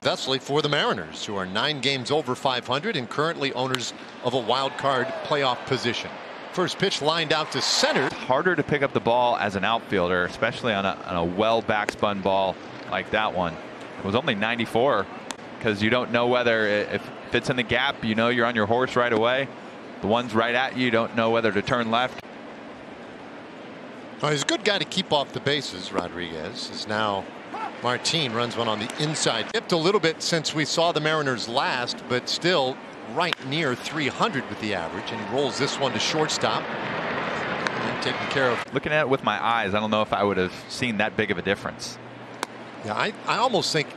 Thusly for the Mariners, who are 9 games over 500 and currently owners of a wild card playoff position. First pitch lined out to center. Harder to pick up the ball as an outfielder, especially on a well backspun ball like that one. It was only 94 because you don't know whether if it's in the gap, you know you're on your horse right away. The ones right at you don't know whether to turn left. Well, he's a good guy to keep off the bases. Rodriguez is now. Martín runs one on the inside. Dipped a little bit since we saw the Mariners last, but still right near 300 with the average, and he rolls this one to shortstop and taken care of. Looking at it with my eyes, I don't know if I would have seen that big of a difference. Yeah, I almost think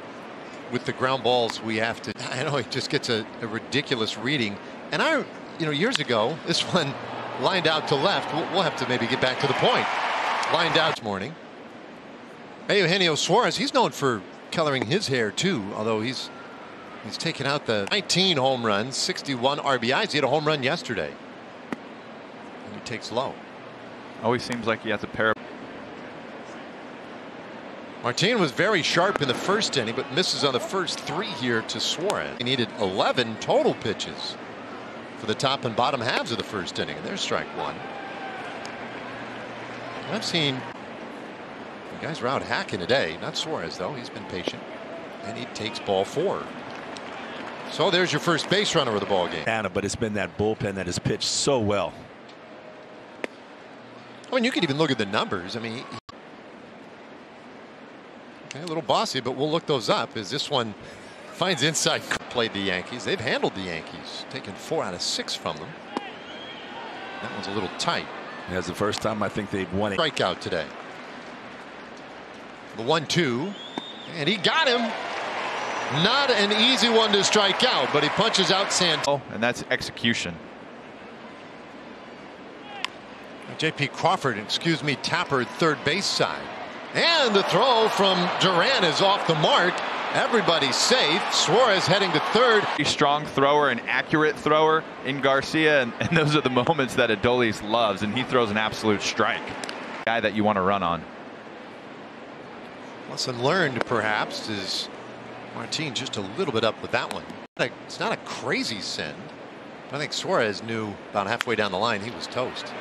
with the ground balls we have to. I know it just gets a ridiculous reading, and years ago this one lined out to left. We'll have to maybe get back to the point. Lined out this morning. Eugenio Suarez, he's known for coloring his hair too, although he's taken out the 19 home runs, 61 RBIs. He had a home run yesterday. And he takes low. Always seems like he has a pair of. Martín was very sharp in the first inning, but misses on the first 3 here to Suarez. He needed 11 total pitches for the top and bottom halves of the first inning, and there's strike one. I've seen guys are out hacking today. Not Suarez, though. He's been patient. And he takes ball 4. So there's your first base runner of the ball game. But it's been that bullpen that has pitched so well. I mean, you could even look at the numbers. I mean, okay, a little bossy, but we'll look those up as this one finds inside. Played the Yankees. They've handled the Yankees, taken 4 out of 6 from them. That one's a little tight. That's the first time I think they've won it. Strikeout today. The 1-2, and he got him. Not an easy one to strike out, but he punches out Santos. And that's execution. J.P. Crawford, Tapper, third base side. And the throw from Duran is off the mark. Everybody's safe. Suarez heading to third. A strong thrower, an accurate thrower in Garcia, and those are the moments that Adolis loves, and he throws an absolute strike. Guy that you want to run on. Lesson learned, perhaps, is Martín just a little bit up with that one. It's not a crazy send. I think Suarez knew about halfway down the line he was toast.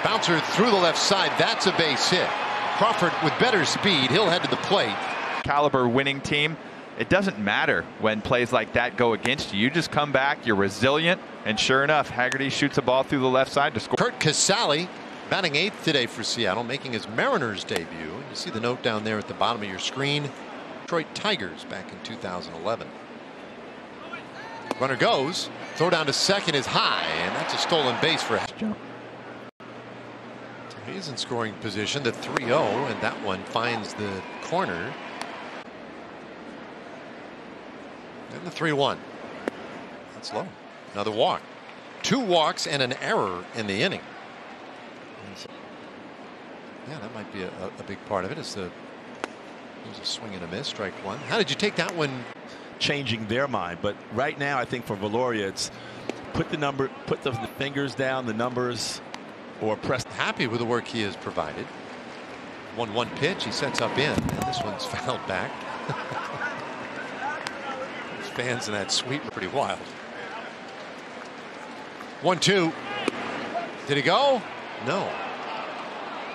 Bouncer through the left side. That's a base hit. Crawford with better speed. He'll head to the plate. Caliber winning team. It doesn't matter when plays like that go against you. You just come back. You're resilient. And sure enough, Haggerty shoots a ball through the left side to score. Curt Casali batting 8th today for Seattle, making his Mariners debut. You see the note down there at the bottom of your screen. Detroit Tigers back in 2011. Runner goes. Throw down to second is high, and that's a stolen base for Jump. He's in scoring position, the 3-0, and that one finds the corner. And the 3-1. That's low. Another walk. 2 walks and an error in the inning. Yeah, that might be a big part of it. There's a swing and a miss, strike 1. How did you take that one? Changing their mind, but right now I think for Valoria it's put the fingers down, the numbers, or press. Happy with the work he has provided. 1-1 pitch, he sets up in, and this one's fouled back. Fans in that suite were pretty wild. 1-2. Did he go? No.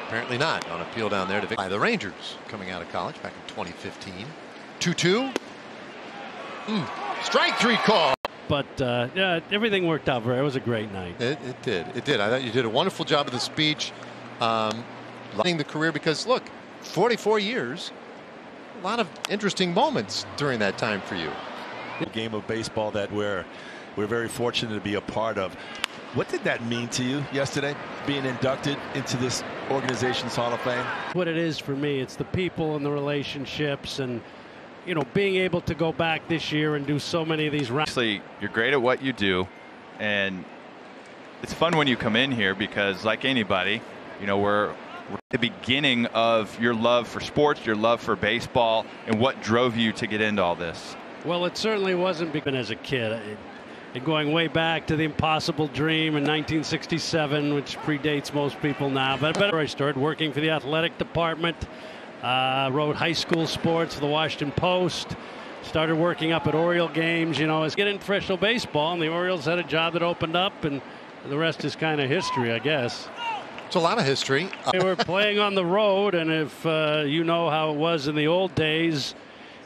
Apparently not. On appeal down there to by the Rangers, coming out of college back in 2015. 2-2. Strike 3 call. But yeah, everything worked out. It was a great night. It did. I thought you did a wonderful job of the speech. Liking the career because look, 44 years, a lot of interesting moments during that time for you. Game of baseball that we're very fortunate to be a part of. What did that mean to you yesterday, being inducted into this organization's Hall of Fame? What it is for me, it's the people and the relationships, and you know, being able to go back this year and do so many of these rounds. Obviously, you're great at what you do, and it's fun when you come in here because, like anybody, you know, we're at the beginning of your love for sports, your love for baseball, and what drove you to get into all this. Well, it certainly wasn't because as a kid. Going way back to the impossible dream in 1967, which predates most people now. But I started working for the athletic department, wrote high school sports for the Washington Post, started working up at Oriole games, you know, as getting professional baseball, and the Orioles had a job that opened up, and the rest is kind of history, I guess. It's a lot of history. They were playing on the road, and if you know how it was in the old days,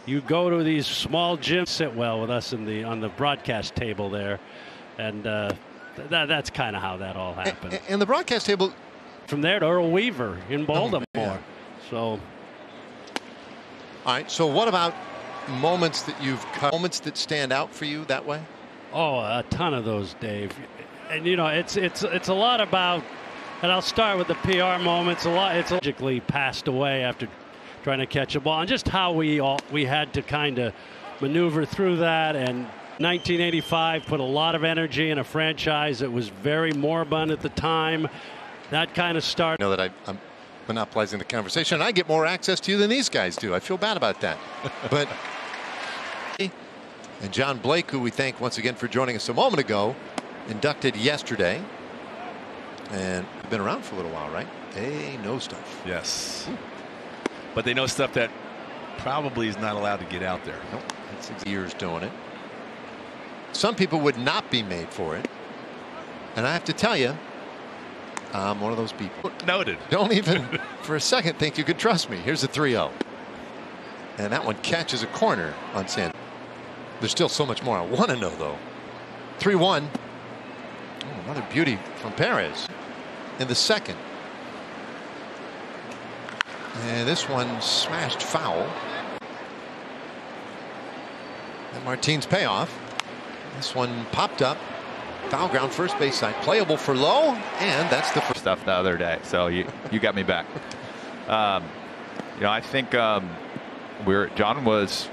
you go to these small gyms, sit well with us on the broadcast table there, and that's kind of how that all happened. And the broadcast table. From there to Earl Weaver in Baltimore. Yeah. So. All right. So what about moments that you've cut, moments that stand out for you that way? Oh, a ton of those, Dave. And you know, it's a lot about. And I'll start with the PR moments. It's logically passed away after trying to catch a ball, and just how we had to kind of maneuver through that. And 1985 put a lot of energy in a franchise that was very moribund at the time. That kind of started. I know that I'm monopolizing the conversation, and I get more access to you than these guys do. I feel bad about that. But and John Blake, who we thank once again for joining us a moment ago, inducted yesterday. And been around for a little while, right? They know stuff. Yes. But they know stuff that probably is not allowed to get out there. Nope. That's years doing it. Some people would not be made for it. And I have to tell you, I'm one of those people. Noted. Don't even for a second think you could trust me. Here's a 3-0. And that one catches a corner on Sand. There's still so much more I want to know, though. 3-1. Oh, another beauty from Perez in the second. And this one smashed foul. And Martin's payoff. This one popped up. Foul ground, first base side, playable for low, and that's the first stuff the other day. So you got me back. You know, I think John was.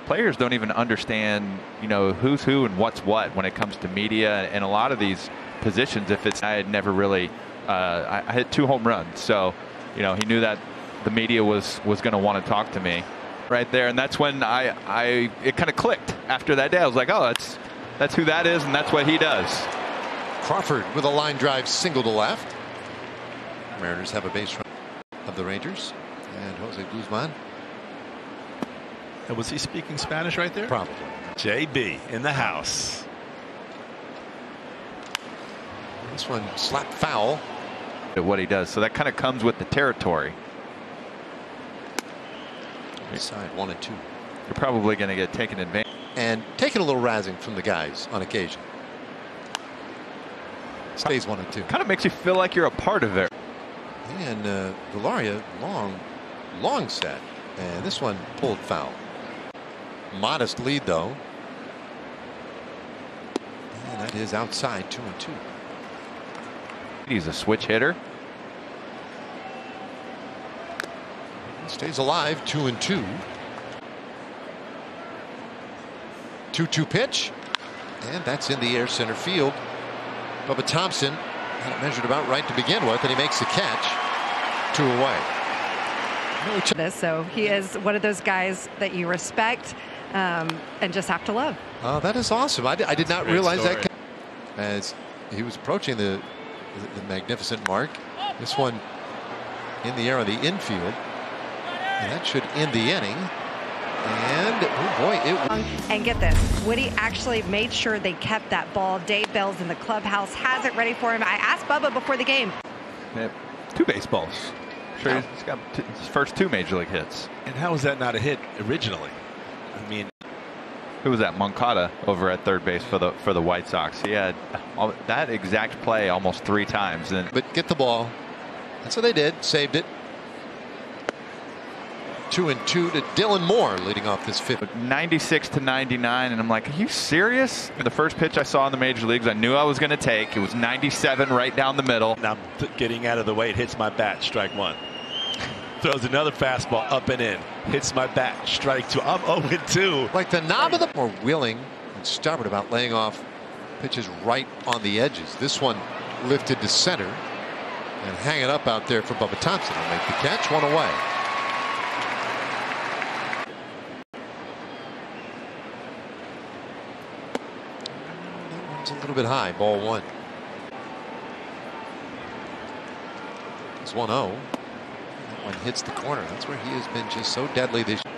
Players don't even understand, you know, who's who and what's what when it comes to media and a lot of these positions. If it's I had never really, I hit 2 home runs, so you know he knew that the media was going to want to talk to me right there, and that's when it kind of clicked after that day. I was like, oh, that's who that is, and that's what he does. Crawford with a line drive single to left. Mariners have a base run of the Rangers, and Jose Guzman. And was he speaking Spanish right there? Probably. JB in the house. This one slapped foul. At what he does, so that kind of comes with the territory. Side 1 and 2. You're probably going to get taken advantage. And taking a little razzing from the guys on occasion. Stays 1 and 2. Kind of makes you feel like you're a part of it. And Villaria, long set. And this one pulled foul. Modest lead, though. And that is outside 2 and 2. He's a switch hitter. Stays alive 2 and 2. 2-2 pitch. And that's in the air center field. Bubba Thompson had it measured about right to begin with, and he makes the catch. 2 away. So he is one of those guys that you respect and just have to love. Oh, that is awesome. I did not realize that as he was approaching the magnificent mark. This one in the air on the infield. And that should end the inning. And oh boy, and get this, Woody actually made sure they kept that ball. Dave Bell's in the clubhouse, has it ready for him. I asked Bubba before the game. 2 baseballs. Sure, he's got his first 2 major league hits. And how was that not a hit originally? I mean, who was that? Moncada over at third base for the White Sox. He had that exact play almost 3 times. But get the ball. That's what they did. Saved it. 2 and 2 to Dylan Moore leading off this 5th. 96 to 99, and I'm like, are you serious? The first pitch I saw in the major leagues, I knew I was going to take. It was 97 right down the middle. Now I'm getting out of the way. It hits my bat. Strike 1. Throws another fastball up and in. Hits my bat. Strike 2. I'm 0-2. Like the knob of the more willing and stubborn about laying off pitches right on the edges. This one lifted to center and hang it up out there for Bubba Thompson. He'll make the catch. 1 away. A little bit high. Ball 1. It's 1-0. That one hits the corner. That's where he has been just so deadly this year.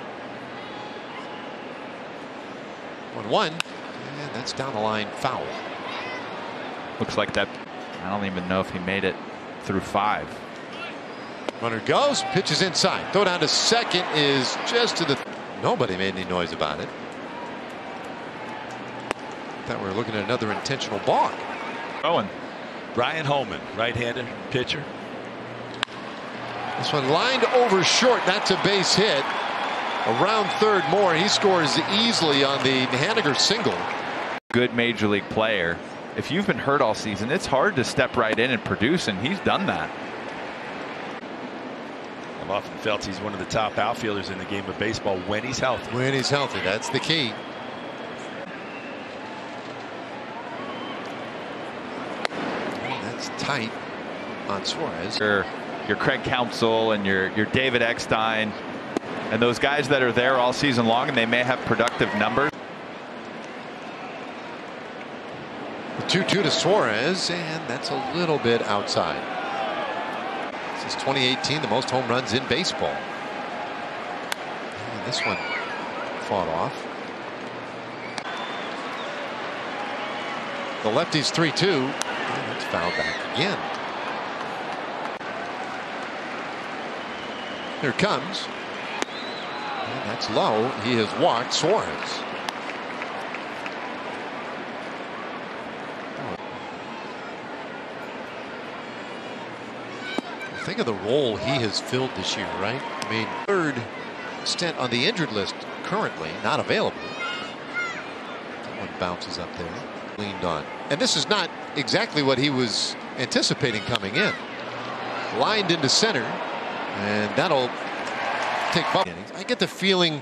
1-1, and that's down the line, foul. Looks like that. I don't even know if he made it through 5. Runner goes, pitches inside. Throw down to second is just to the. Nobody made any noise about it. Thought we were looking at another intentional balk. Owen. Brian Holman, right-handed pitcher. This one lined over short. That's a base hit. Around third more. He scores easily on the Haniger single. Good major league player. If you've been hurt all season, it's hard to step right in and produce, and he's done that. I've often felt he's one of the top outfielders in the game of baseball when he's healthy. When he's healthy, that's the key. That's tight on Suarez. Your Craig Counsell and your David Eckstein and those guys that are there all season long, and they may have productive numbers. 2-2 to Suarez, and that's a little bit outside. This is 2018, the most home runs in baseball. And this one fought off. The lefty's 3-2. And it's fouled back again. Here it comes. And that's low. He has walked Suarez. Think of the role he has filled this year, right? I mean, third stint on the injured list currently, not available. That one bounces up there, leaned on. And this is not exactly what he was anticipating coming in. Lined into center, and that'll take innings. I get the feeling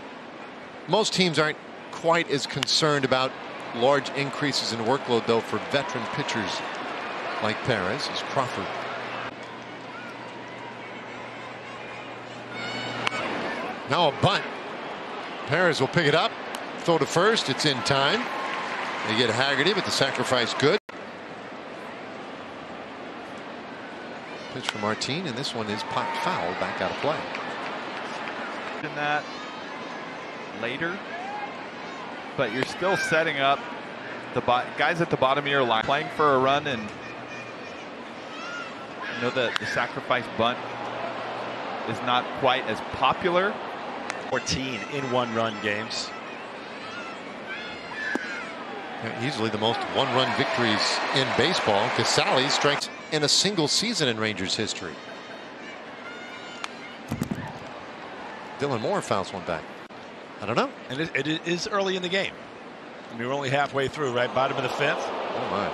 most teams aren't quite as concerned about large increases in workload, though, for veteran pitchers like Perez, as Crawford. Now a bunt. Perez will pick it up, throw to first. It's in time. They get Haggerty, but the sacrifice good. Pitch for Martin, and this one is popped foul, back out of play. In that later, but you're still setting up the guys at the bottom of your line, playing for a run, and you know the sacrifice bunt is not quite as popular. 14 in one-run games. Easily the most one-run victories in baseball. Casale strikes in a single season in Rangers history. Dylan Moore fouls one back. I don't know. And it is early in the game. I mean, we're only halfway through, right? Bottom of the 5th. Oh my.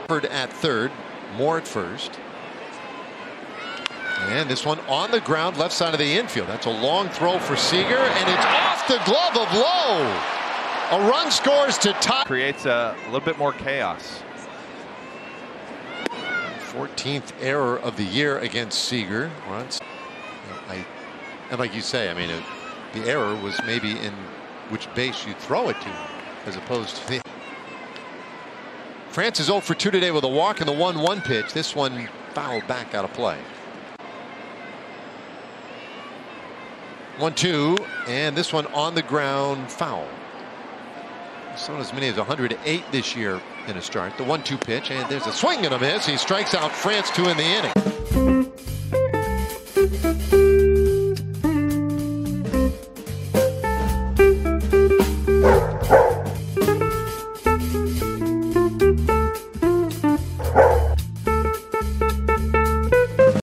Crawford at third, Moore at first. And this one on the ground, left side of the infield. That's a long throw for Seager, and it's off the glove of Lowe. A run scores to tie. Creates a little bit more chaos. 14th error of the year against Seager. And like you say, I mean, the error was maybe in which base you throw it to, as opposed to the. France is 0 for 2 today with a walk and the 1-1 pitch. This one fouled back out of play. 1-2, and this one on the ground, foul. So as many as 108 this year in a start. The 1-2 pitch, and there's a swing and a miss. He strikes out France 2 in the inning.